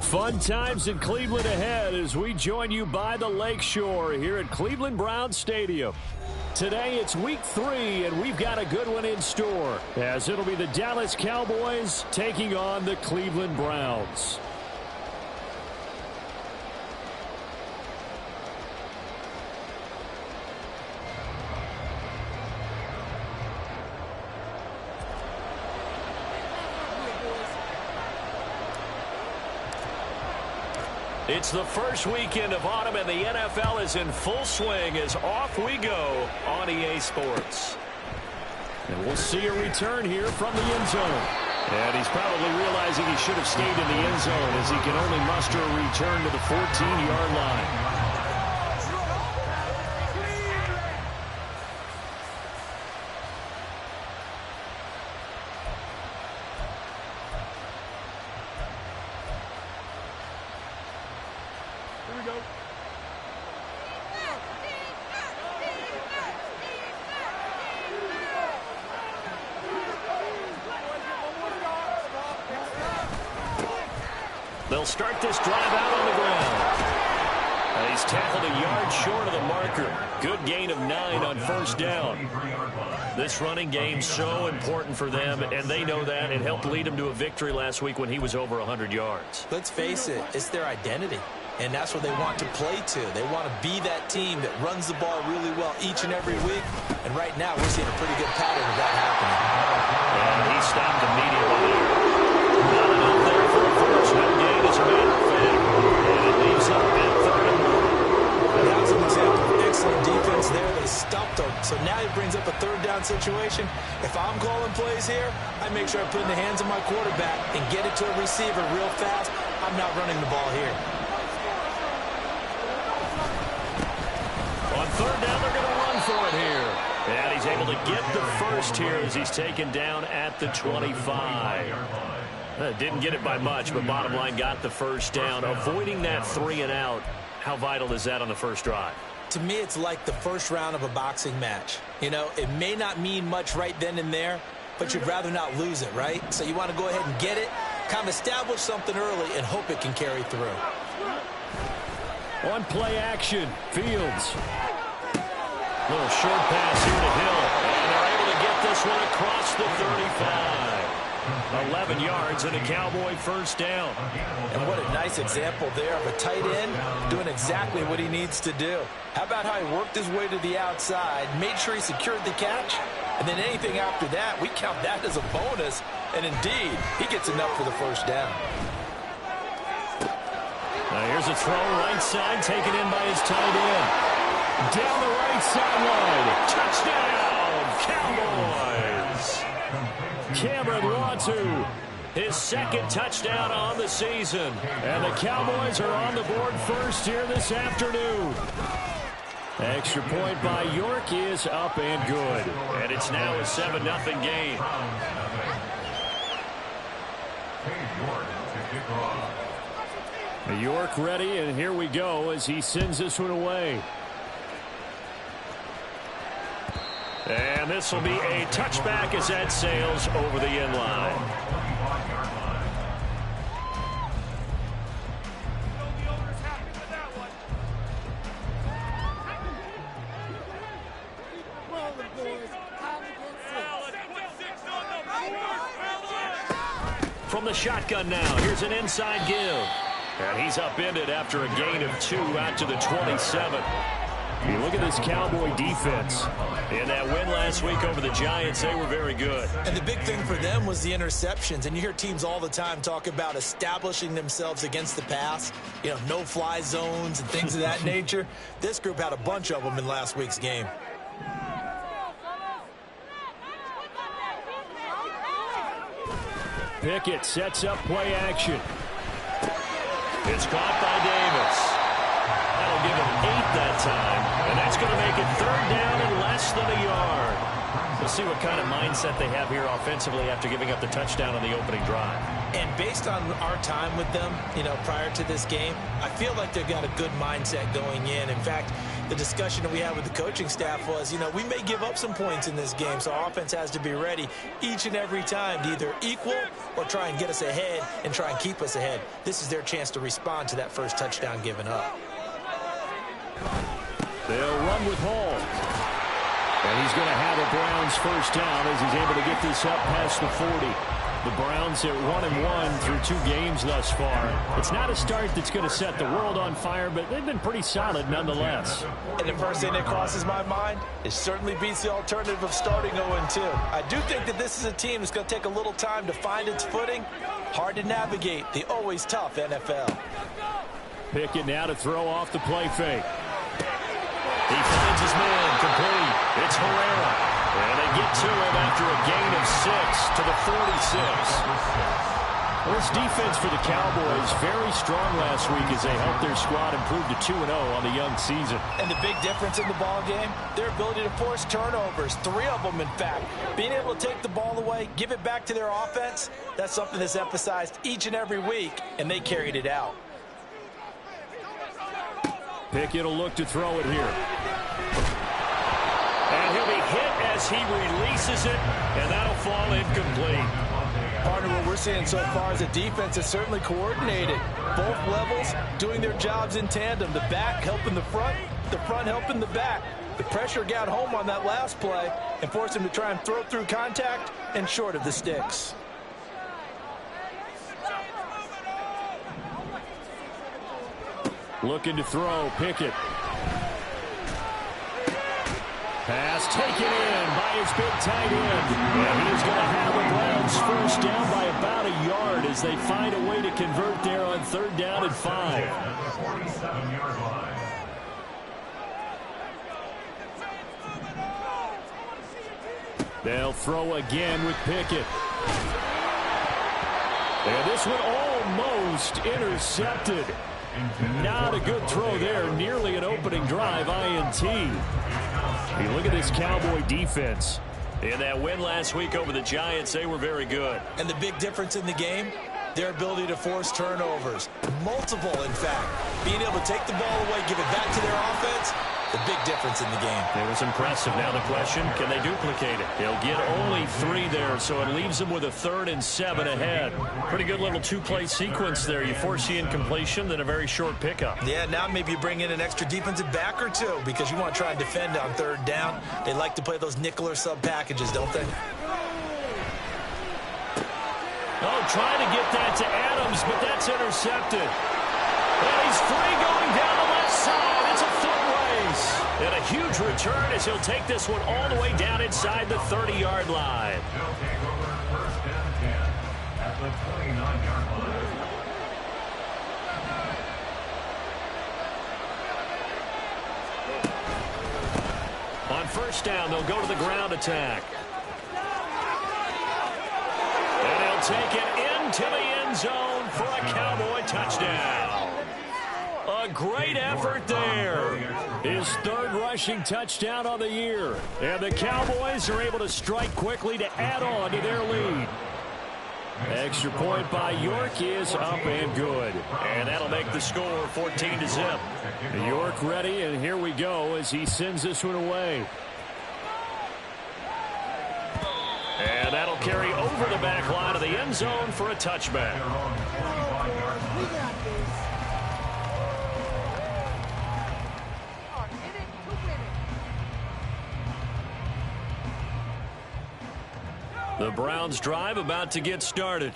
Fun times in Cleveland ahead as we join you by the Lakeshore here at Cleveland Browns Stadium. Today it's week 3, and we've got a good one in store, as it'll be the Dallas Cowboys taking on the Cleveland Browns. It's the first weekend of autumn, and the NFL is in full swing as off we go on EA Sports. And we'll see a return here from the end zone. And he's probably realizing he should have stayed in the end zone as he can only muster a return to the 14-yard line. They'll start this drive out on the ground. He's tackled a yard short of the marker. Good gain of 9 on first down. This running game so important for them, and they know that. It helped lead them to a victory last week when he was over 100 yards. Let's face it, it's their identity, and that's what they want to play to. They want to be that team that runs the ball really well each and every week, and right now we're seeing a pretty good pattern of that happening. And he stopped immediately there. Not enough there for a first. No gain as a matter of fact. And it leaves up at 3rd and 1. That was an example of excellent defense there. They stumped him. So now he brings up a 3rd down situation. If I'm calling plays here, I make sure I put it in the hands of my quarterback and get it to a receiver real fast. I'm not running the ball here. On 3rd down, they're going to run for it here. And he's able to get the first here as he's taken down at the 25. Didn't get it by much, but bottom line got the first down. Avoiding that 3 and out, how vital is that on the first drive? To me, it's like the first round of a boxing match. You know, it may not mean much right then and there, but you'd rather not lose it, right? So you want to go ahead and get it, kind of establish something early, and hope it can carry through. On play action, Fields. Little short pass here to Hill. And they're able to get this one across the 35. 11 yards and a Cowboy first down. And what a nice example there of a tight end doing exactly what he needs to do. How about how he worked his way to the outside, made sure he secured the catch, and then anything after that, we count that as a bonus. And indeed, he gets enough for the first down. Now here's a throw right side taken in by his tight end. Down the right sideline. Touchdown, Cowboys. Cameron Latu, his 2nd touchdown on the season. And the Cowboys are on the board first here this afternoon. Extra point by York is up and good. And it's now a 7-0 game. York ready, and here we go as he sends this one away. And this will be a touchback as that sails over the end line. From the shotgun now, here's an inside give. And he's upended after a gain of 2 out to the 27. You look at this Cowboy defense. In that win last week over the Giants, they were very good. And the big thing for them was the interceptions. And you hear teams all the time talk about establishing themselves against the pass. You know, no-fly zones and things of that nature. This group had a bunch of them in last week's game. Pickett sets up play action. It's caught by Davis. That'll give him 8 that time. And that's going to make it 3rd down and less than a yard. We'll see what kind of mindset they have here offensively after giving up the touchdown on the opening drive. And based on our time with them, you know, prior to this game, I feel like they've got a good mindset going in. In fact, the discussion that we had with the coaching staff was, you know, we may give up some points in this game, so our offense has to be ready each and every time to either equal or try and get us ahead and try and keep us ahead. This is their chance to respond to that first touchdown given up. They'll run with Hall. And he's going to have a Browns first down as he's able to get this up past the 40. The Browns are 1-1 through 2 games thus far. It's not a start that's going to set the world on fire, but they've been pretty solid nonetheless. And the first thing that crosses my mind is certainly beats the alternative of starting 0-2. I do think that this is a team that's going to take a little time to find its footing. Hard to navigate the always tough NFL. Pickett now to throw off the play fake. He finds his man complete. It's Herrera. And they get to him after a gain of 6 to the 46. Well, this defense for the Cowboys very strong last week as they helped their squad improve to 2-0 on the young season. And the big difference in the ball game, their ability to force turnovers, 3 of them in fact. Being able to take the ball away, give it back to their offense, that's something that's emphasized each and every week, and they carried it out. Pickett will look to throw it here. And he'll be hit as he releases it, and that'll fall incomplete. Partner, what we're seeing so far is the defense is certainly coordinated. Both levels doing their jobs in tandem. The back helping the front helping the back. The pressure got home on that last play and forced him to try and throw through contact and short of the sticks. Looking to throw, Pickett. Pass taken in by his big tight end. And he's going to have the Browns first down by about a yard as they find a way to convert there on 3rd down and 5. They'll throw again with Pickett. And this one almost intercepted. Not a good throw there. Nearly an opening drive INT. You look at this Cowboy defense. In that win last week over the Giants, they were very good. And the big difference in the game, their ability to force turnovers. Multiple, in fact. Being able to take the ball away, give it back to their offense, the big difference in the game. It was impressive. Now the question, can they duplicate it? They'll get only 3 there, so it leaves them with a 3rd and 7 ahead. Pretty good little 2-play sequence there. You force the incompletion, then a very short pickup. Yeah, now maybe you bring in an extra defensive back or 2 because you want to try and defend on 3rd down. They like to play those nickel or sub packages, don't they? Oh, trying to get that to Adams, but that's intercepted. And he's free going down the left side. It's a foot race. And a huge return as he'll take this one all the way down inside the 30-yard line. On 1st down, they'll go to the ground attack. And he'll take it into the end zone for a Cowboy touchdown. A great effort there. His 3rd rushing touchdown on the year. And the Cowboys are able to strike quickly to add on to their lead. Extra point by York is up and good. And that'll make the score 14-0. York ready, and here we go as he sends this one away. And that'll carry over the back line of the end zone for a touchback. The Browns drive about to get started.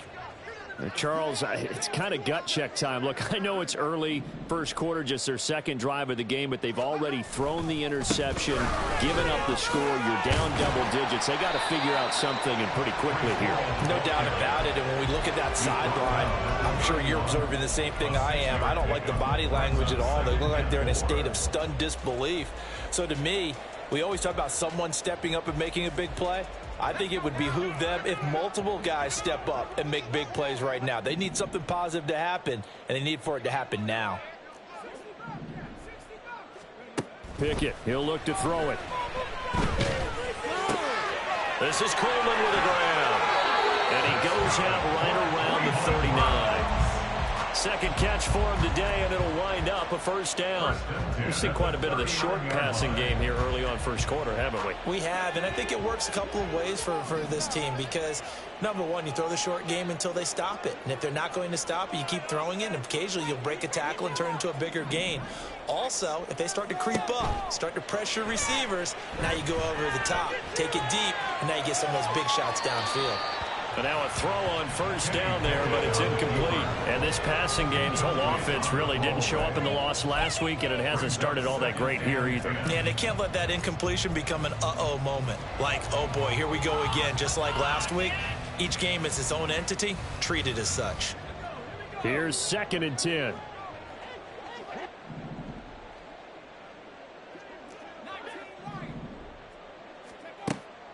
Charles, it's kind of gut check time. Look, I know it's early, first quarter, just their second drive of the game, but they've already thrown the interception, given up the score. You're down double digits. They got to figure out something, and pretty quickly here. No doubt about it. And when we look at that sideline, I'm sure you're observing the same thing I am. I don't like the body language at all. They look like they're in a state of stunned disbelief. So to me, we always talk about someone stepping up and making a big play. I think it would behoove them if multiple guys step up and make big plays right now. They need something positive to happen, and they need for it to happen now. Pickett, he'll look to throw it. This is Coleman with a grab. And he goes out right around the 39. Second catch for him today, and it'll wind up a first down. We've seen quite a bit of the short passing game here early on first quarter, haven't we? We have, and I think it works a couple of ways for this team because, number one, you throw the short game until they stop it. And if they're not going to stop it, you keep throwing it, and occasionally you'll break a tackle and turn it into a bigger gain. Also, if they start to creep up, start to pressure receivers, now you go over the top, take it deep, and now you get some of those big shots downfield. But now a throw on first down there, but it's incomplete. And this passing game's whole offense really didn't show up in the loss last week, and it hasn't started all that great here either. Yeah, they can't let that incompletion become an uh-oh moment. Like, oh boy, here we go again, just like last week. Each game is its own entity, treated as such. Here's 2nd and 10.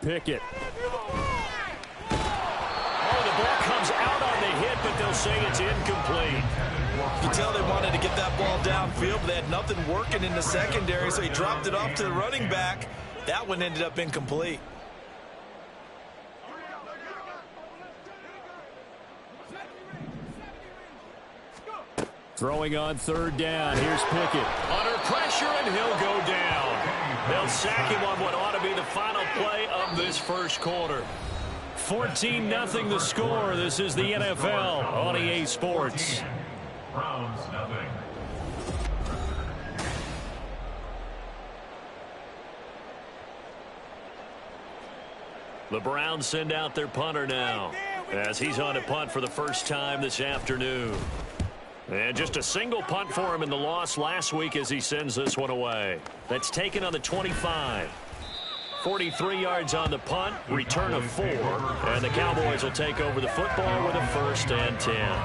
Pickett. But they'll say it's incomplete. You can tell they wanted to get that ball downfield, but they had nothing working in the secondary, so he dropped it off to the running back. That one ended up incomplete. Throwing on 3rd down. Here's Pickett. Under pressure, and he'll go down. They'll sack him on what ought to be the final play of this first quarter. 14-0 the score. This is the NFL on EA Sports. The Browns send out their punter now as he's on to punt for the first time this afternoon. And just a single punt for him in the loss last week as he sends this one away. That's taken on the 25. 43 yards on the punt, return of 4, and the Cowboys will take over the football with a 1st and 10.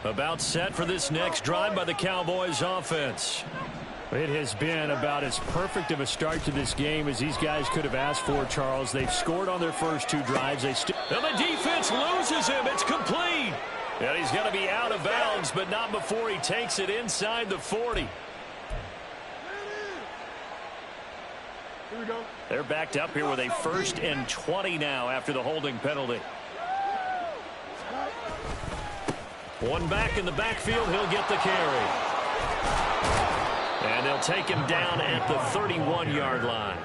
About set for this next drive by the Cowboys offense. It has been about as perfect of a start to this game as these guys could have asked for, Charles. They've scored on their first 2 drives. And the defense loses him. It's complete. And he's going to be out of bounds, but not before he takes it inside the 40. Here we go. They're backed up here with a 1st and 20 now after the holding penalty. One back in the backfield. He'll get the carry. And they'll take him down at the 31-yard line.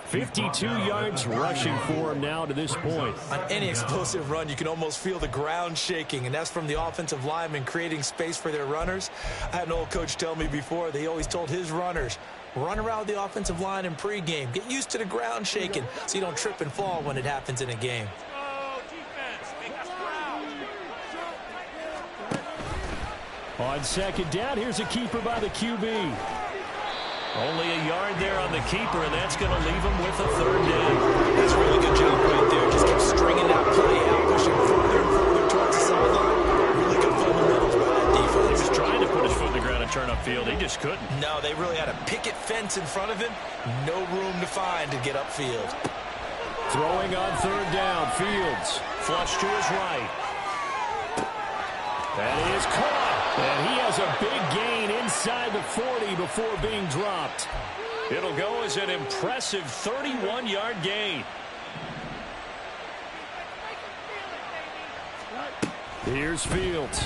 52 yards rushing for him now to this point. On any explosive run, you can almost feel the ground shaking, and that's from the offensive linemen creating space for their runners. I had an old coach tell me before, they always told his runners, run around the offensive line in pregame. Get used to the ground shaking so you don't trip and fall when it happens in a game. On 2nd down, here's a keeper by the QB. Only a yard there on the keeper, and that's going to leave him with a 3rd down. That's a really good job right there. Just keep stringing that play out, pushing further and further towards the sideline. Really good fundamentals by that defense. He was trying to put his foot in the ground and turn upfield. He just couldn't. No, they really had a picket fence in front of him. No room to find to get upfield. Throwing on 3rd down, Fields. Flush to his right. That is caught. And he has a big gain inside the 40 before being dropped. It'll go as an impressive 31-yard gain. Here's Fields.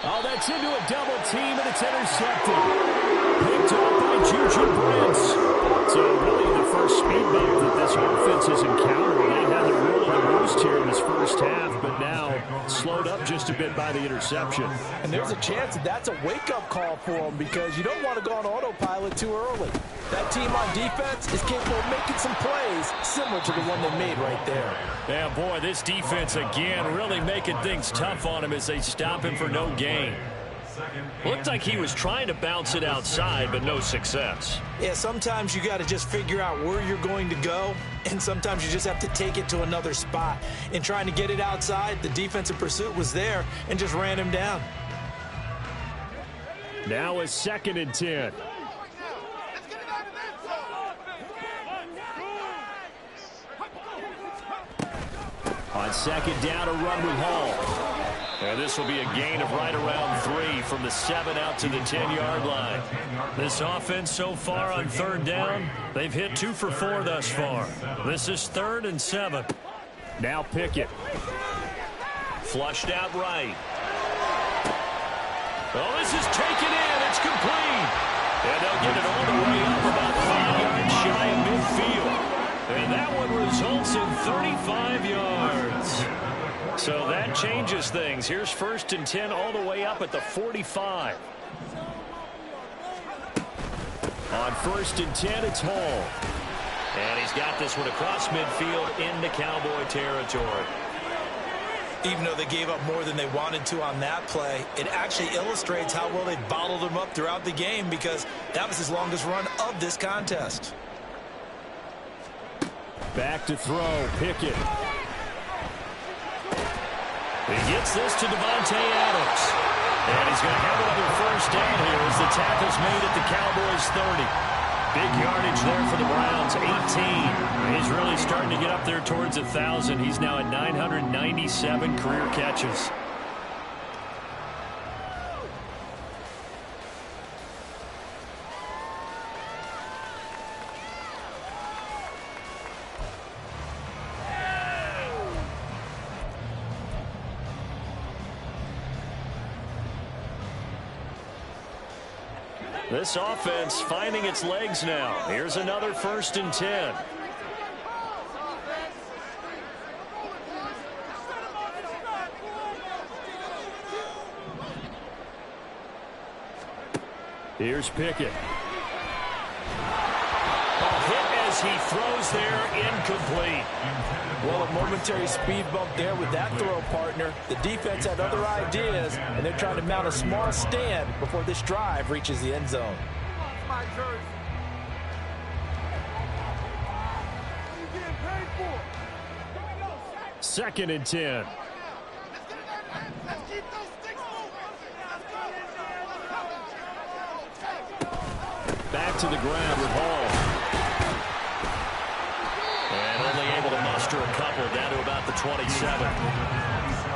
Oh, that's into a double team, and it's intercepted. Picked off by Juju Brents. So really the first speed bump that this offense has encountered. They had it really loosed here in this first half, but now slowed up just a bit by the interception. And there's a chance that that's a wake-up call for them because you don't want to go on autopilot too early. That team on defense is capable of making some plays similar to the one they made right there. Yeah, boy, this defense again really making things tough on him as they stop him for no gain. Looked like he was trying to bounce it outside, but no success. Yeah, sometimes you got to just figure out where you're going to go, and sometimes you just have to take it to another spot. In trying to get it outside, the defensive pursuit was there and just ran him down. Now a 2nd and 10. On 2nd down, a run with Hall. And this will be a gain of right around 3 from the 7 out to the 10-yard line. This offense so far on 3rd down, they've hit 2 for 4 thus far. This is 3rd and 7. Now Pickett. Flushed out right. Oh, this is taken in. It's complete. And they'll get it all the way up about 5 yards shy of midfield. And that one results in 35 yards. So that changes things. Here's 1st and 10 all the way up at the 45. On 1st and 10, it's Hall. And he's got this one across midfield into Cowboy territory. Even though they gave up more than they wanted to on that play, it actually illustrates how well they bottled him up throughout the game because that was his longest run of this contest. Back to throw, Pickett. He gets this to Devontae Adams. And he's going to have another 1st down here as the tackle's made at the Cowboys' 30. Big yardage there for the Browns, 18. He's really starting to get up there towards 1,000. He's now at 997 career catches. This offense finding its legs now. Here's another 1st and 10. Here's Pickett. Hit as he throws there, incomplete. Well, a momentary speed bump there with that throw, partner. The defense had other ideas, and they're trying to mount a small stand before this drive reaches the end zone. 2nd and 10. Back to the ground with Hall. And only able to muster a couple down to about the 27.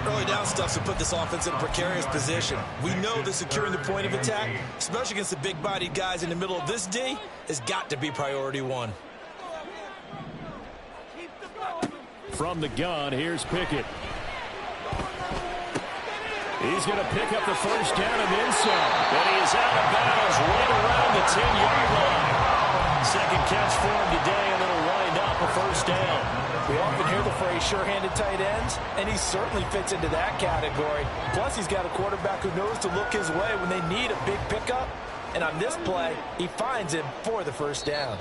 Early down stuff to put this offense in a precarious position. We know that securing the point of attack, especially against the big-bodied guys in the middle of this D, has got to be priority 1. From the gun, here's Pickett. He's going to pick up the 1st down and then some. And he is out of bounds right around the 10-yard line. 2nd catch for him today, and it'll wind up a 1st down. We often hear the phrase sure-handed tight ends, and he certainly fits into that category. Plus, he's got a quarterback who knows to look his way when they need a big pickup. And on this play, he finds him for the 1st down.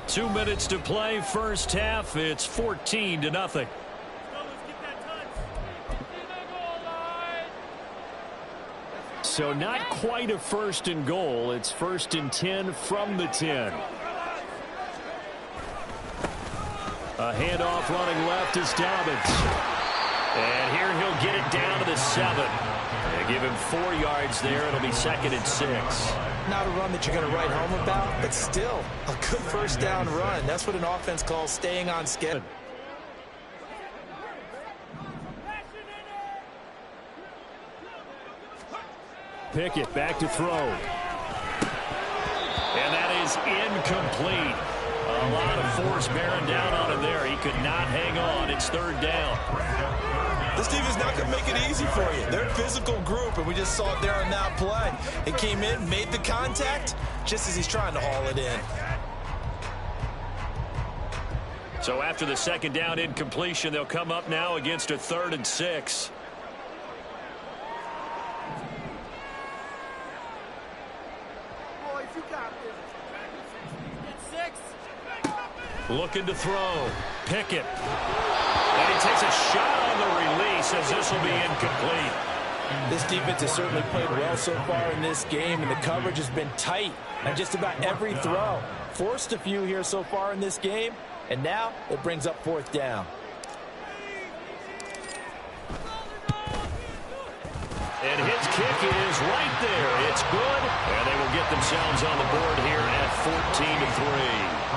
2 minutes to play, 1st half. It's 14-0. So not quite a 1st and goal. It's 1st and 10 from the 10. A handoff running left is Dobbins. And here he'll get it down to the 7. They give him 4 yards there. It'll be 2nd and 6. Not a run that you're going to write home about, but still a good 1st down run. That's what an offense calls staying on schedule. Pickett back to throw. And that is incomplete. A lot of force bearing down on him there. He could not hang on. It's third down. This team is not going to make it easy for you. They're a physical group, and we just saw it there on that play. It came in, made the contact, just as he's trying to haul it in. So after the second down incompletion, they'll come up now against a 3rd and 6. Looking to throw. Pickett. And he takes a shot on the release as this will be incomplete. This defense has certainly played well so far in this game, and the coverage has been tight on just about every throw. Forced a few here so far in this game, and now it brings up 4th down. And his kick is right there. It's good, and they will get themselves on the board here at 14-3.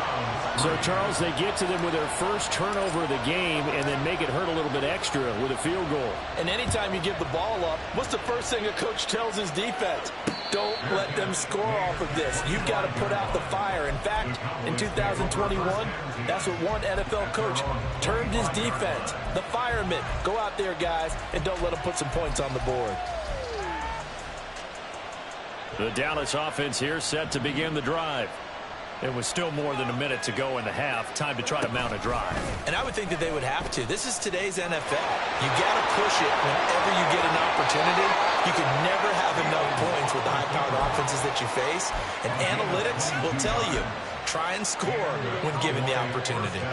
So, Charles, they get to them with their first turnover of the game and then make it hurt a little bit extra with a field goal. And anytime you give the ball up, what's the first thing a coach tells his defense? Don't let them score off of this. You've got to put out the fire. In fact, in 2021, that's what one NFL coach termed his defense. The firemen. Go out there, guys, and don't let them put some points on the board. The Dallas offense here set to begin the drive. It was still more than a minute to go in the half. Time to try to mount a drive. And I would think that they would have to. This is today's NFL. You got to push it whenever you get an opportunity. You can never have enough points with the high-powered offenses that you face. And analytics will tell you, try and score when given the opportunity.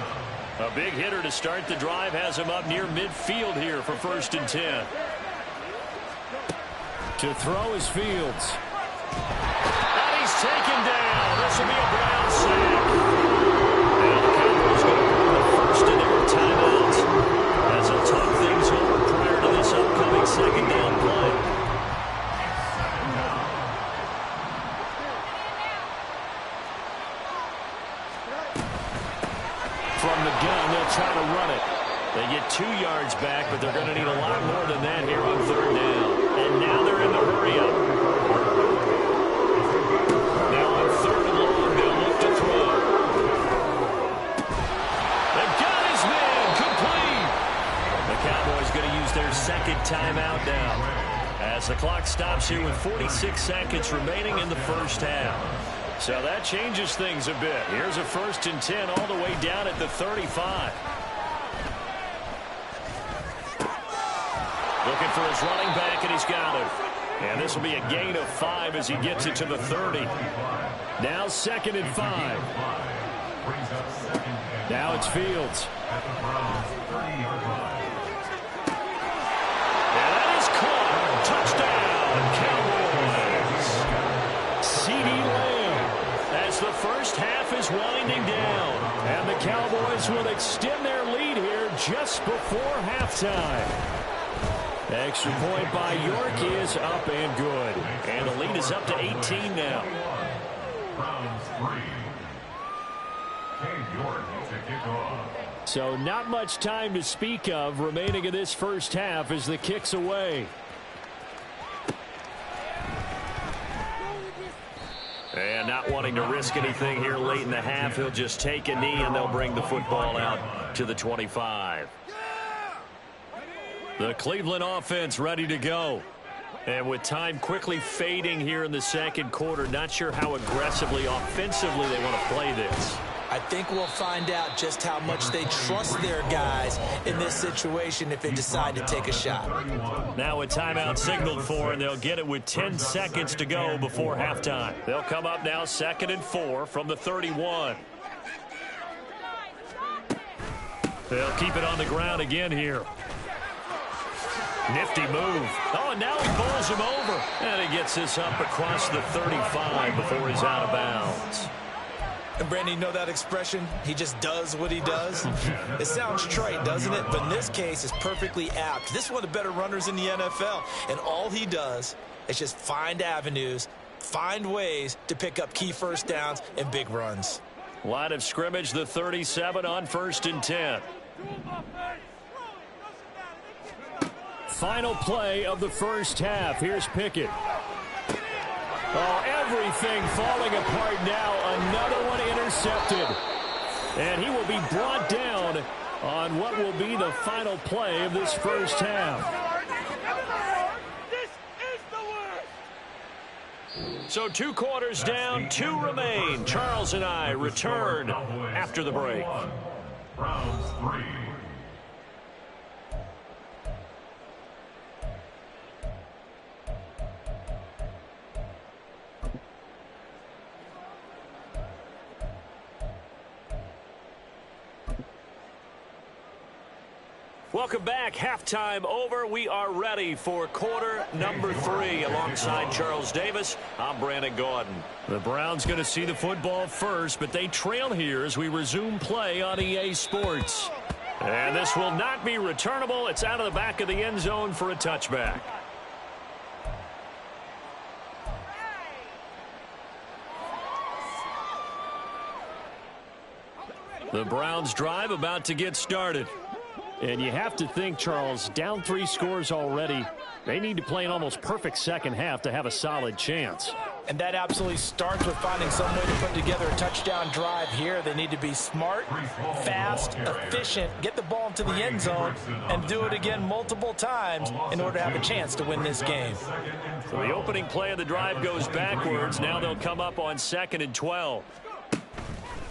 A big hitter to start the drive has him up near midfield here for 1st and 10. To throw is Fields. And he's taken down. This will be a Brown sack. And the Cowboys going to burn the first of their timeouts as they'll talk things over prior to this upcoming second down play. From the gun, they'll try to run it. They get 2 yards back, but they're going to need a lot more than that here on 3rd down. And now they're in the hurry-up. Now on 3rd and long, they'll look to throw. They've got his man complete. The Cowboys going to use their second timeout now as the clock stops here with 46 seconds remaining in the first half. So that changes things a bit. Here's a 1st and 10 all the way down at the 35. Looking for his running back, and he's got it. And this will be a gain of 5 as he gets it to the 30. Now 2nd and 5. Now it's Fields. And that is caught. Touchdown, Cowboys. CD Lamb as the first half is winding down. And the Cowboys will extend their lead here just before halftime. Extra point by York is up and good. And the lead is up to 18 now. So not much time to speak of remaining in this first half as the kick's away. And not wanting to risk anything here late in the half, he'll just take a knee and they'll bring the football out to the 25. The Cleveland offense ready to go. And with time quickly fading here in the second quarter, not sure how aggressively, offensively they want to play this. I think we'll find out just how much they trust their guys in this situation if they decide to take a shot. Now a timeout signaled for, and they'll get it with 10 seconds to go before halftime. They'll come up now 2nd and 4 from the 31. They'll keep it on the ground again here. Nifty move. Oh, and now he bowls him over. And he gets this up across the 35 before he's out of bounds. And Brandon, you know that expression? He just does what he does? It sounds trite, doesn't it? But in this case, it's perfectly apt. This is one of the better runners in the NFL. And all he does is just find avenues, find ways to pick up key first downs and big runs. Line of scrimmage, the 37 on 1st and 10. Final play of the first half. Here's Pickett. Oh, everything falling apart now. Another one intercepted. And he will be brought down on what will be the final play of this first half. So 2 quarters down, 2 remain. Charles and I return after the break. Round 3. Welcome back. Halftime over. We are ready for quarter number 3. Alongside Charles Davis, I'm Brandon Gaudin. The Browns going to see the football first, but they trail here as we resume play on EA Sports. And this will not be returnable. It's out of the back of the end zone for a touchback. The Browns drive about to get started. And you have to think, Charles, down 3 scores already. They need to play an almost perfect second half to have a solid chance. And that absolutely starts with finding some way to put together a touchdown drive here. They need to be smart, fast, efficient, get the ball into the end zone, and do it again multiple times in order to have a chance to win this game. So the opening play of the drive goes backwards. Now they'll come up on 2nd and 12.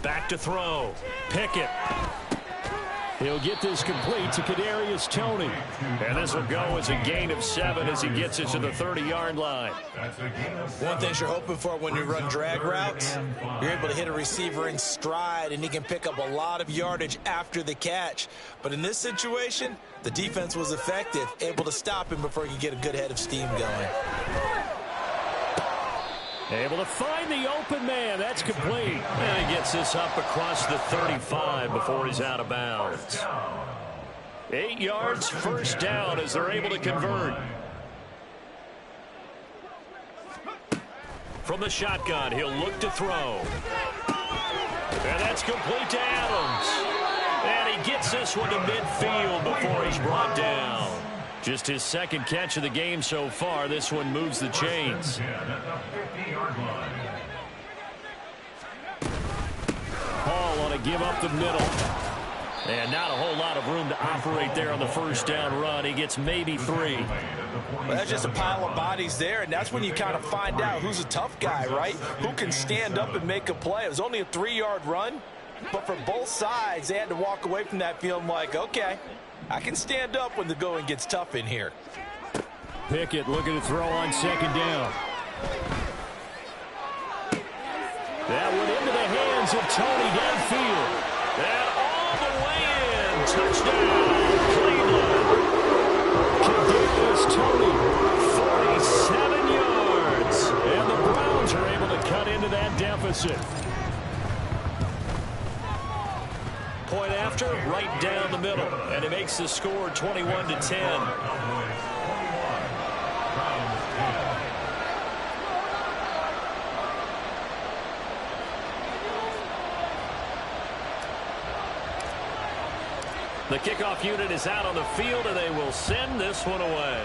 Back to throw. Pickett. He'll get this complete to Kadarius Toney. And this will go as a gain of 7 as he gets it to the 30-yard line. One thing you're hoping for when you run drag routes, you're able to hit a receiver in stride, and he can pick up a lot of yardage after the catch. But in this situation, the defense was effective, able to stop him before he could get a good head of steam going. Able to find the open man. That's complete. And he gets this up across the 35 before he's out of bounds. 8 yards, first down as they're able to convert. From the shotgun, he'll look to throw. And that's complete to Adams. And he gets this one to midfield before he's brought down. Just his 2nd catch of the game so far. This one moves the chains. Hall on a give up the middle. And not a whole lot of room to operate there on the first down run. He gets maybe 3. Well, that's just a pile of bodies there, and that's when you kind of find out who's a tough guy, right? Who can stand up and make a play. It was only a 3-yard run, but for both sides, they had to walk away from that feeling like, okay, I can stand up when the going gets tough in here. Pickett looking to throw on 2nd down. That went into the hands of Toney downfield. And all the way in. Touchdown, Cleveland. Kadarius Toney, 47 yards. And the Browns are able to cut into that deficit. Point after, right down the middle. And it makes the score 21-10. The kickoff unit is out on the field, and they will send this one away.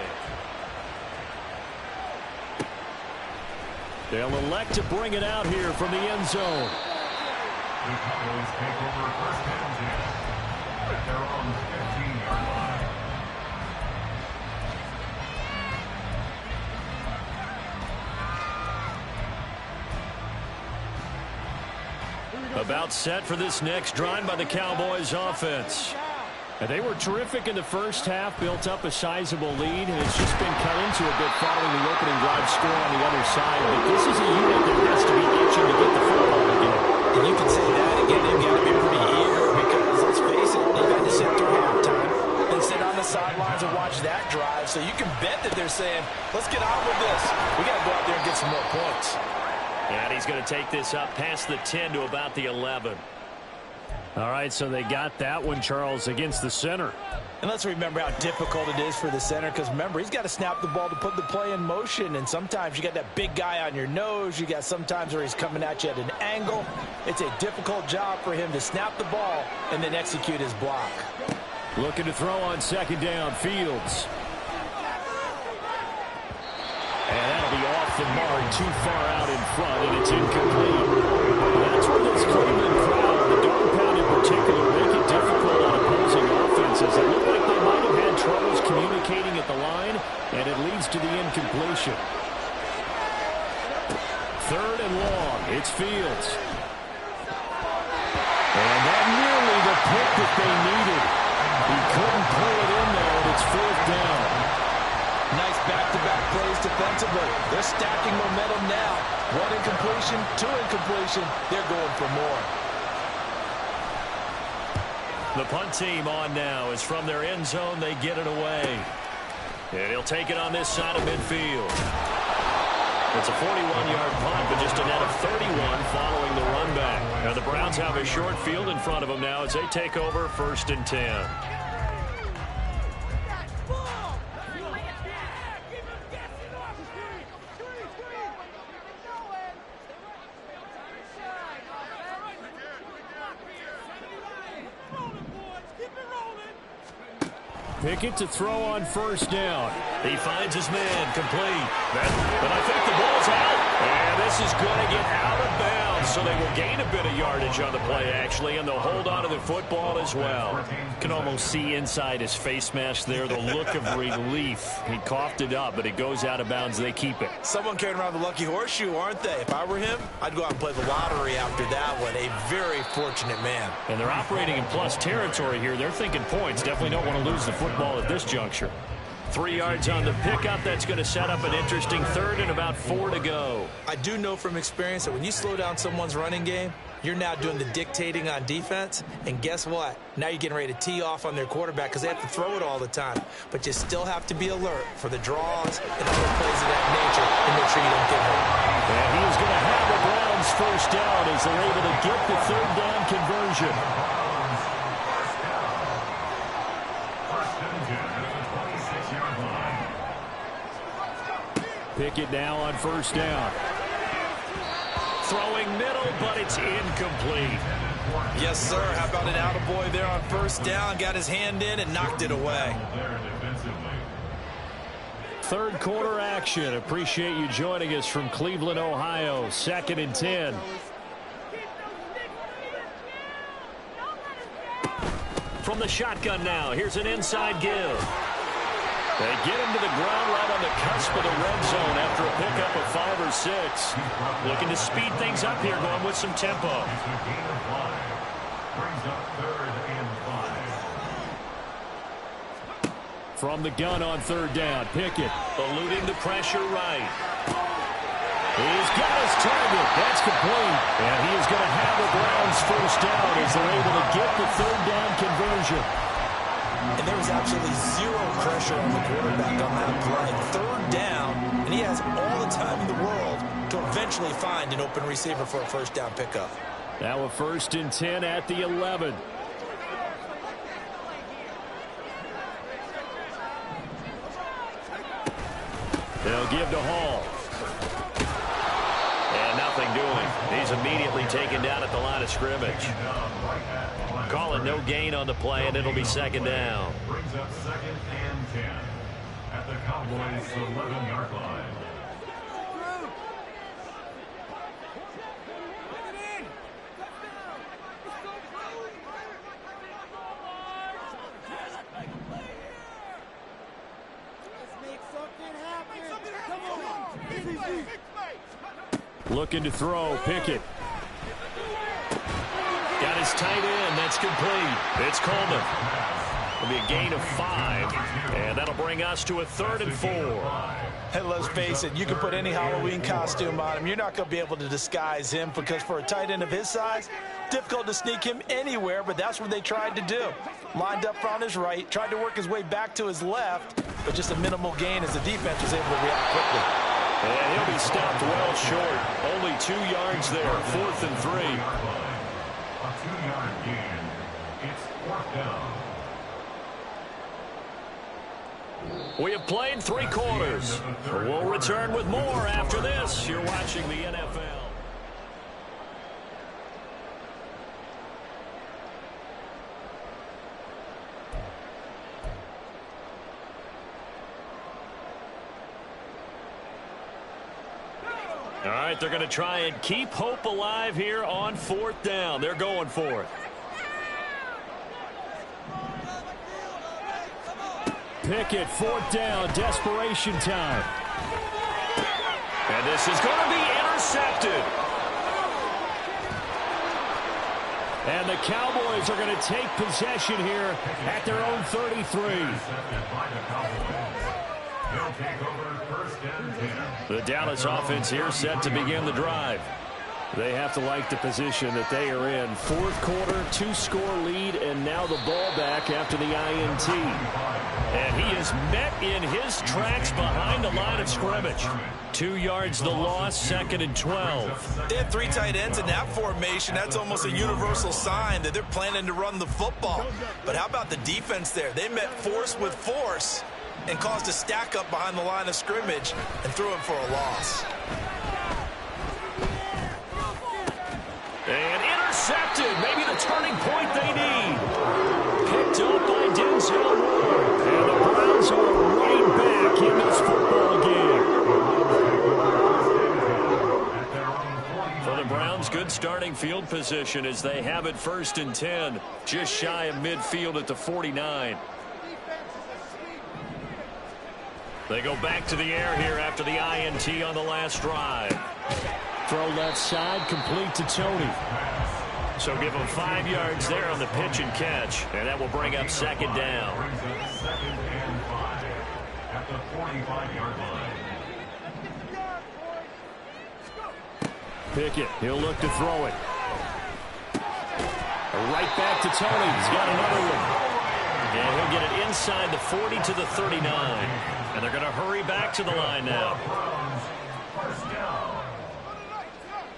They'll elect to bring it out here from the end zone. The Cowboys take over first down at their own 15-yard line. About set for this next drive by the Cowboys offense. And they were terrific in the first half, built up a sizable lead, and it's just been cut into a bit following the opening drive score on the other side. But this is a unit that has to be itching to get the football again. And you can say that again, they've got to be pretty eager because, let's face it, they've had to sit through halftime and sit on the sidelines and watch that drive. So you can bet that they're saying, let's get on with this. We got to go out there and get some more points. And he's going to take this up past the 10 to about the 11. All right, so they got that one, Charles, against the center. And let's remember how difficult it is for the center because, remember, he's got to snap the ball to put the play in motion. And sometimes you got that big guy on your nose. You got sometimes where he's coming at you at an angle. It's a difficult job for him to snap the ball and then execute his block. Looking to throw on 2nd down, Fields. And that'll be off off the mark, too far out in front, and it's incomplete. That's where this Cleveland crowd, the dog pound in particular, make it difficult on opposing offenses. It looked like they might have had troubles communicating at the line, and it leads to the incompletion. 3rd and long. It's Fields. And that nearly the pick that they needed. He couldn't pull it in there, and it's 4th down. Nice back-to-back plays defensively. They're stacking momentum now. 1 incompletion, 2 incompletion. They're going for more. The punt team on now is from their end zone. They get it away. And he'll take it on this side of midfield. It's a 41-yard punt, but just a net of 31 following the run back. Now the Browns have a short field in front of them now as they take over 1st and 10. Pickett to throw on 1st down. He finds his man, complete. But I think the ball's out. And this is going to get out of bounds, so they will gain a bit of yardage on the play, actually, and they'll hold on to the football as well. You can almost see inside his face mask there the look of relief. He coughed it up, but it goes out of bounds. They keep it. Someone carrying around the lucky horseshoe, aren't they? If I were him, I'd go out and play the lottery after that one. A very fortunate man. And they're operating in plus territory here. They're thinking points. Definitely don't want to lose the football at this juncture. 3 yards on the pickup. That's going to set up an interesting 3rd and about 4 to go. I do know from experience that when you slow down someone's running game, you're now doing the dictating on defense. And guess what? Now you're getting ready to tee off on their quarterback because they have to throw it all the time. But you still have to be alert for the draws and other plays of that nature and make sure you don't get hurt. And he is going to have the Browns 1st down as they're able to get the 3rd down conversion. Pickett now on 1st down. Throwing middle, but it's incomplete. Yes, sir. How about an attaboy there on 1st down? Got his hand in and knocked it away. 3rd quarter action. Appreciate you joining us from Cleveland, Ohio. 2nd and 10. From the shotgun now. Here's an inside give. They get him to the ground right on the cusp of the red zone after a pickup of 5 or 6. Looking to speed things up here, going with some tempo. From the gun on 3rd down, Pickett eluding the pressure right. He's got his target. That's complete. And he is going to have the Browns 1st down as they're able to get the 3rd down conversion. And there was absolutely zero pressure on the quarterback on that play. 3rd down, and he has all the time in the world to eventually find an open receiver for a 1st down pickup. Now a 1st and 10 at the 11. They'll give to Hall. And nothing doing. He's immediately taken down at the line of scrimmage. Calling no gain on the play, and it'll be 2nd down. Brings up 2nd and 10 at the Cowboys' 11-yard line. Looking to throw, Pickett. Got his tight end. That's complete. It's Coleman. It'll be a gain of 5, and that'll bring us to a 3rd and 4. Hey, let's face it, you can put any Halloween costume on him. You're not going to be able to disguise him because for a tight end of his size, difficult to sneak him anywhere, but that's what they tried to do. Lined up on his right, tried to work his way back to his left, but just a minimal gain as the defense was able to react quickly. And he'll be stopped well short. Only 2 yards there, 4th and 3. A 2-yard gain. It's 4th down. We have played 3 quarters. We'll return with more after this. You're watching the NFL. All right, they're going to try and keep hope alive here on 4th down. They're going for it. Pickett, 4th down, desperation time. And this is going to be intercepted. And the Cowboys are going to take possession here at their own 33. The Dallas offense here set to begin the drive. They have to like the position that they are in. 4th quarter, 2-score lead, and now the ball back after the INT. And he is met in his tracks behind the line of scrimmage. 2 yards the loss, 2nd and 12. They have 3 tight ends in that formation. That's almost a universal sign that they're planning to run the football. But how about the defense there? They met force with force and caused a stack up behind the line of scrimmage and threw him for a loss. And intercepted. Maybe the turning point they need. Picked up by Denzel Ward. And the Browns are right back in this football game. For the Browns, good starting field position as they have it 1st and 10. Just shy of midfield at the 49. They go back to the air here after the INT on the last drive. Throw left side, complete to Tony. So give him 5 yards there on the pitch and catch. And that will bring up 2nd down. At the 45-yard line. Pickett, he'll look to throw it. Right back to Tony. He's got another one. And he'll get it inside the 40 to the 39. And they're going to hurry back to the line now.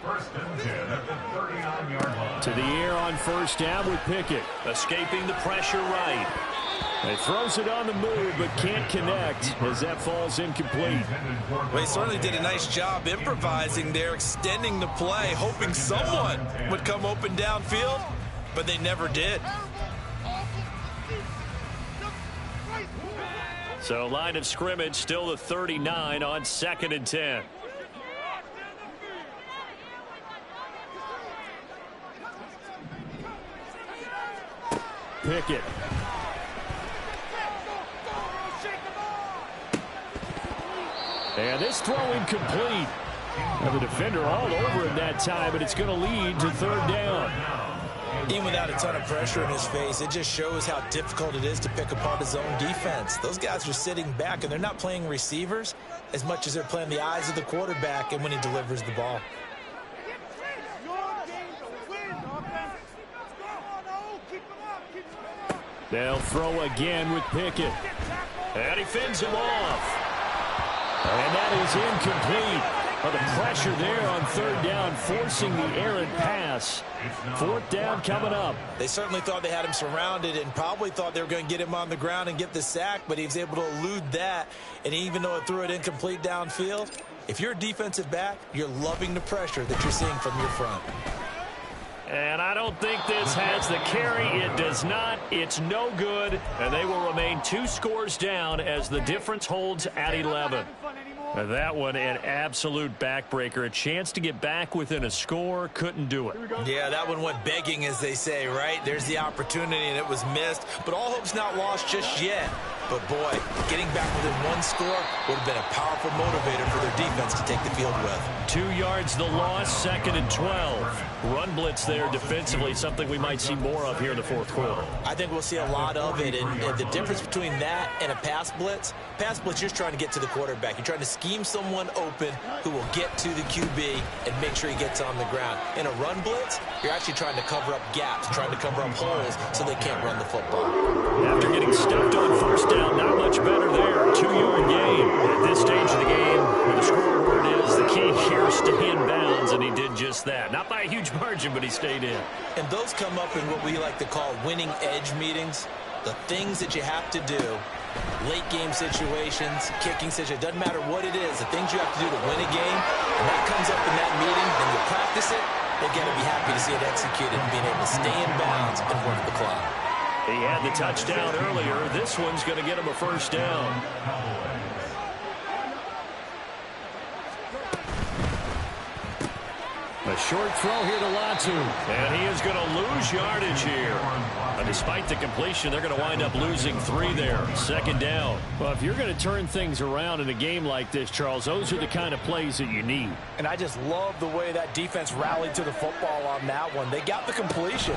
First and 10 at the 39-yard line. To the air on 1st down with Pickett. Escaping the pressure right. He throws it on the move but can't connect as that falls incomplete. Well, he certainly did a nice job improvising there, extending the play, hoping someone would come open downfield, but they never did. So line of scrimmage still the 39 on 2nd and 10. Pickett. And this throw incomplete. And the defender all over him that time, but it's going to lead to 3rd down. Even without a ton of pressure in his face, it just shows how difficult it is to pick apart his own defense. Those guys are sitting back, and they're not playing receivers as much as they're playing the eyes of the quarterback and when he delivers the ball. They'll throw again with Pickett. And he fends him off. And that is incomplete. But the pressure there on 3rd down, forcing the errant pass. 4th down coming up. They certainly thought they had him surrounded and probably thought they were going to get him on the ground and get the sack, but he was able to elude that. And even though it threw it incomplete downfield, if you're a defensive back, you're loving the pressure that you're seeing from your front. And I don't think this has the carry. It does not. It's no good. And they will remain 2 scores down as the difference holds at 11. That one, an absolute backbreaker. A chance to get back within a score. Couldn't do it. Yeah, that one went begging, as they say, right? There's the opportunity, and it was missed. But all hope's not lost just yet. But, boy, getting back within 1 score would have been a powerful motivator for their defense to take the field with. 2 yards the loss, 2nd and 12. Run blitz there defensively, something we might see more of here in the 4th quarter. I think we'll see a lot of it. And the difference between that and a pass blitz, you're just trying to get to the quarterback. You're trying to scheme someone open who will get to the QB and make sure he gets on the ground. In a run blitz, you're actually trying to cover up gaps, trying to cover up holes so they can't run the football. After getting stuffed on 1st down, not much better there. 2-yard gain. At this stage of the game, where the scoreboard is, the key here, stay in bounds, and he did just that. Not by a huge margin, but he stayed in. And those come up in what we like to call winning edge meetings. The things that you have to do, late game situations, kicking situations, doesn't matter what it is, the things you have to do to win a game, and that comes up in that meeting, and you practice it, they're going to be happy to see it executed and being able to stay in bounds and work the clock. He had the touchdown earlier. This one's going to get him a 1st down. A short throw here to Latu. And he is going to lose yardage here. Despite the completion, they're going to wind up losing 3 there. Second down. Well, if you're going to turn things around in a game like this, Charles, those are the kind of plays that you need. And I just love the way that defense rallied to the football on that one. They got the completion,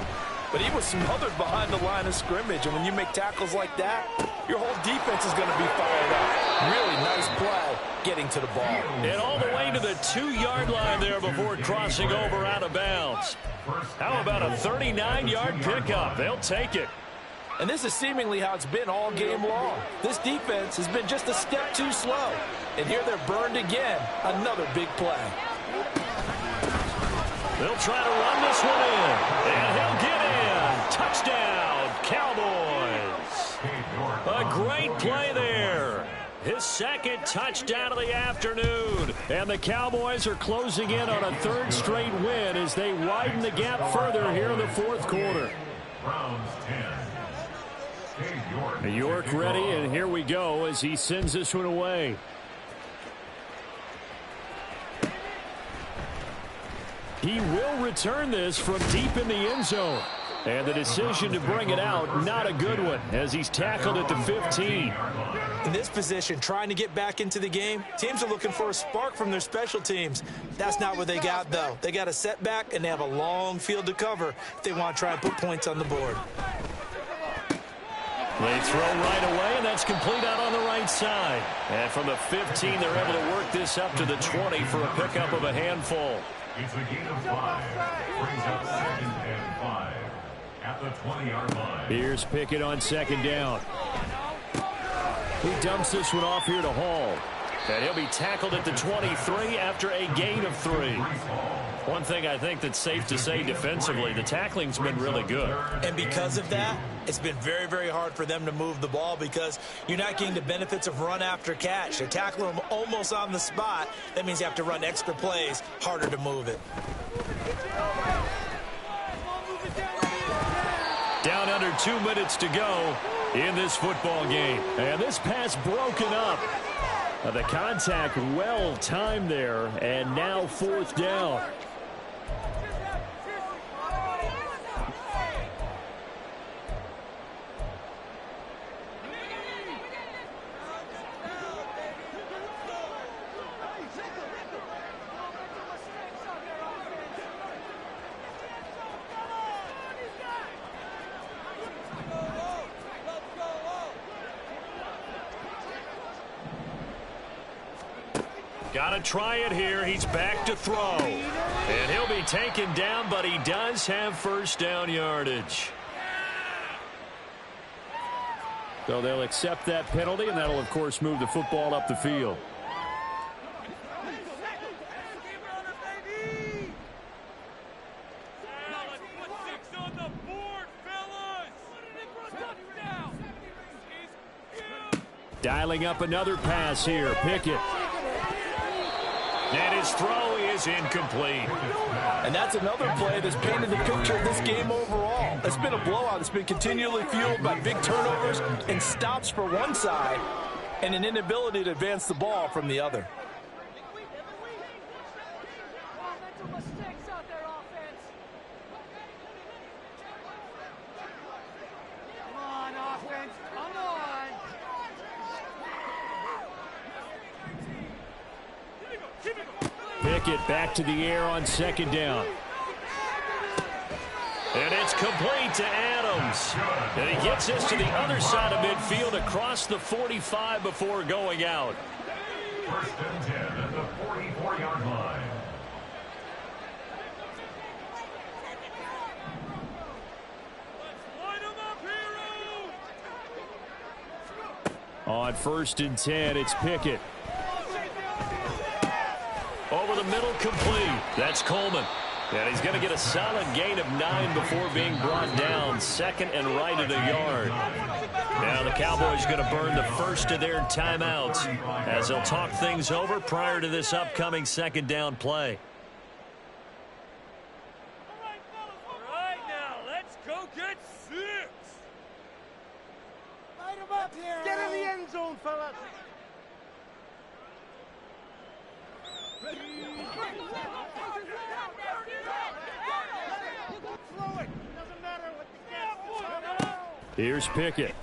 but he was smothered behind the line of scrimmage. And when you make tackles like that, your whole defense is going to be fired up. Really nice play getting to the ball. And all the way to the 2-yard line there before crossing over out of bounds. How about a 39-yard pickup? They'll take it. And this is seemingly how it's been all game long. This defense has been just a step too slow. And here they're burned again. Another big play. They'll try to run this one in. And he'll get in. Touchdown, Cowboys. A great play there. His second touchdown of the afternoon. And the Cowboys are closing in on a 3rd straight win as they widen the gap further here in the 4th quarter. York ready, and here we go as he sends this one away. He will return this from deep in the end zone. And the decision to bring it out, not a good one, as he's tackled at the 15. In this position, trying to get back into the game, teams are looking for a spark from their special teams. That's not what they got, though. They got a setback, and they have a long field to cover if they want to try and put points on the board. They throw right away, and that's complete out on the right side. And from the 15, they're able to work this up to the 20 for a pickup of a handful. It's a gain of 5. Brings up 2nd and 5 at the 20-yard line. Here's Pickett on 2nd down. He dumps this one off here to Hall. And he'll be tackled at the 23 after a gain of 3. One thing I think that's safe to say defensively, the tackling's been really good. And because of that, it's been very, very hard for them to move the ball because you're not getting the benefits of run after catch. They're tackling them almost on the spot. That means you have to run extra plays, harder to move it. Down under 2 minutes to go in this football game. And this pass broken up. The contact well timed there, and now 4th down. Got to try it here. He's back to throw. And he'll be taken down, but he does have 1st down yardage. So they'll accept that penalty, and that'll, of course, move the football up the field. Dialing up another pass here. Pickett. And his throw is incomplete. And that's another play that's painted the picture of this game overall. It's been a blowout. It's been continually fueled by big turnovers and stops for one side and an inability to advance the ball from the other. Pickett back to the air on 2nd down. And it's complete to Adams. And he gets this to the other side of midfield across the 45 before going out. 1st and 10 at the 44-yard line. On 1st and 10, it's Pickett. Over the middle, complete. That's Coleman. And he's going to get a solid gain of 9 before being brought down. 2nd and right at a yard. Now the Cowboys going to burn the first of their timeouts as they'll talk things over prior to this upcoming 2nd down play. All right, now let's go get 6. Light him up here. Get in the end zone, fellas. Here's Pickett.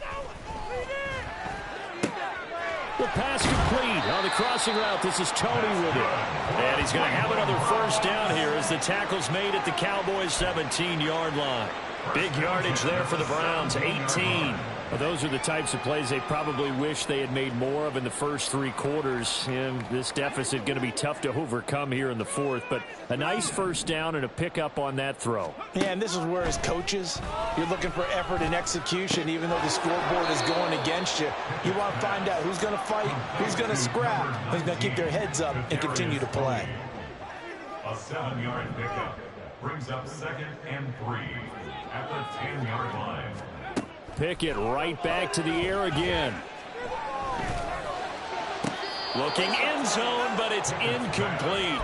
The pass complete on the crossing route. This is Tony with it. And he's going to have another first down here as the tackle's made at the Cowboys' 17-yard line. Big yardage there for the Browns, 18. Well, those are the types of plays they probably wish they had made more of in the first 3 quarters. And this deficit going to be tough to overcome here in the fourth. But a nice first down and a pickup on that throw. Yeah, and this is where as coaches, you're looking for effort and execution. Even though the scoreboard is going against you, you want to find out who's going to fight, who's going to scrap, who's going to keep their heads up and continue to play. A 7-yard pickup brings up 2nd and 3 at the 10-yard line. Pickett right back to the air again. Looking end zone, but it's incomplete.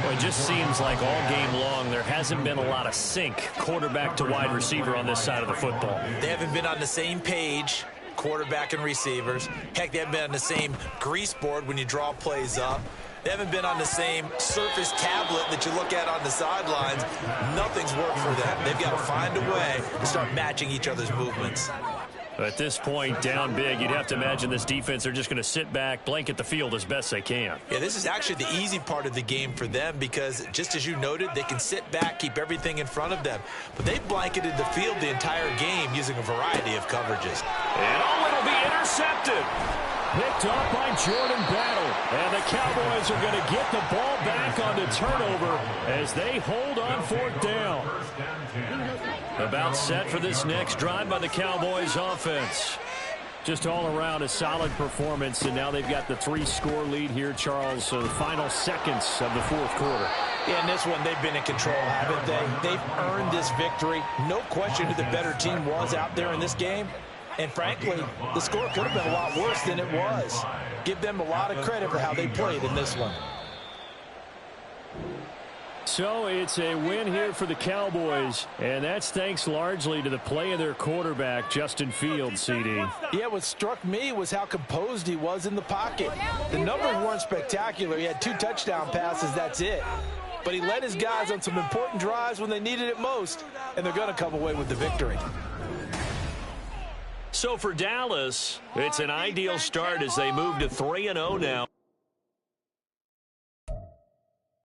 Well, it just seems like all game long there hasn't been a lot of sync quarterback to wide receiver on this side of the football. They haven't been on the same page, quarterback and receivers. Heck, they haven't been on the same grease board when you draw plays up. They haven't been on the same surface tablet that you look at on the sidelines. Nothing's worked for them. They've got to find a way to start matching each other's movements. At this point, down big, you'd have to imagine this defense are just going to sit back, blanket the field as best they can. Yeah, this is actually the easy part of the game for them because, just as you noted, they can sit back, keep everything in front of them. But they've blanketed the field the entire game using a variety of coverages. And it'll be intercepted. Picked off by Jordan Battle. And the Cowboys are going to get the ball back on the turnover as they hold on 4th down. About set for this next drive by the Cowboys offense. Just all around a solid performance, and now they've got the 3-score lead here, Charles. So the final seconds of the 4th quarter. Yeah, in this one, they've been in control, haven't they? They've earned this victory. No question who the better team was out there in this game. And frankly, the score could have been a lot worse than it was. Give them a lot of credit for how they played in this one. So it's a win here for the Cowboys, and that's thanks largely to the play of their quarterback, Justin Fields, CD. Yeah, what struck me was how composed he was in the pocket. The numbers weren't spectacular. He had 2 touchdown passes, that's it. But he led his guys on some important drives when they needed it most, and they're going to come away with the victory. So for Dallas, it's an ideal start as they move to 3-0 now.